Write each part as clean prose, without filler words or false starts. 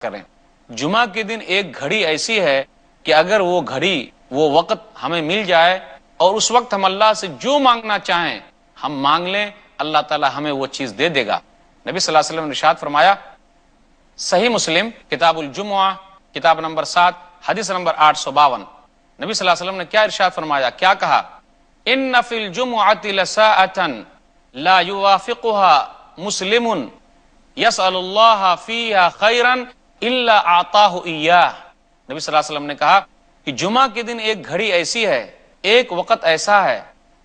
کریں. جمعہ کے دن ایک گھڑی ایسی ہے کہ اگر وہ گھڑی وہ وقت ہمیں مل جائے اور اس وقت ہم اللہ سے جو مانگنا چاہیں ہم مانگ لیں، اللہ تعالی ہمیں وہ چیز دے دے گا. نبی صلی اللہ علیہ وسلم نے ارشاد فرمایا، صحیح مسلم کتاب الجمعہ کتاب نمبر 7 حدیث نمبر 852، نبی صلی اللہ علیہ وسلم نے کیا ارشاد فرمایا، کیا کہا؟ ان فی الجمعۃ لساعۃ لا یوافقها مسلم یسأل اللہ فیہا خیرا الا اعطاہ ایاہ. نبی صلی اللہ علیہ وسلم نے کہا کہ جمعہ کے دن ایک گھڑی ایسی ہے، ایک وقت ایسا ہے،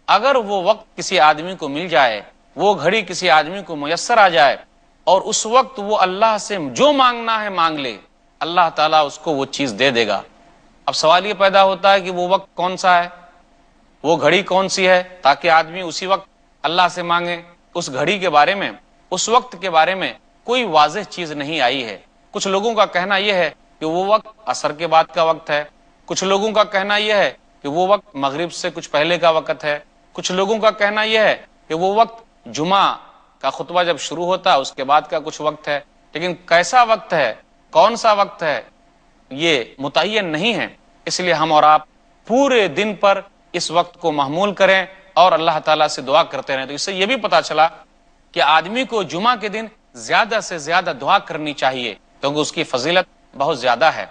اگر وہ وقت کسی آدمی کو مل جائے، وہ گھڑی کسی آدمی کو میسر آ جائے اور اس وقت وہ اللہ سے جو مانگنا ہے مانگ لے، اللہ تعالیٰ اس کو وہ چیز دے دے گا. اب سوال یہ پیدا ہوتا ہے کہ وہ وقت کون سا ہے، وہ گھڑی کون سی ہے، تاکہ آدمی اسی وقت اللہ سے مانگے. اس گھڑی کے بارے میں، اس وقت کے بارے میں کوئی واضح چیز نہیں آئی ہے. کچھ لوگوں کا کہنا یہ ہے کہ وہ وقت عصر کے بعد کا وقت ہے، کچھ لوگوں کا کہنا یہ ہے کہ وہ وقت مغرب سے کچھ پہلے کا وقت ہے، کچھ لوگوں کا کہنا یہ ہے کہ وہ وقت جمعہ کا خطبہ جب شروع ہوتا ہے اس کے بعد کا کچھ وقت ہے. لیکن کیسا وقت ہے، کون سا وقت ہے، یہ متعین نہیں ہے. اس لیے ہم اور آپ پورے دن پر اس وقت کو محمول کریں اور اللہ تعالیٰ سے دعا کرتے رہیں. تو اس سے یہ بھی پتا چلا کہ آدمی کو جمعہ کے دن زیادہ سے زیادہ دعا کرنی چاہیے کیونکہ اس کی فضیلت بہت زیادہ ہے.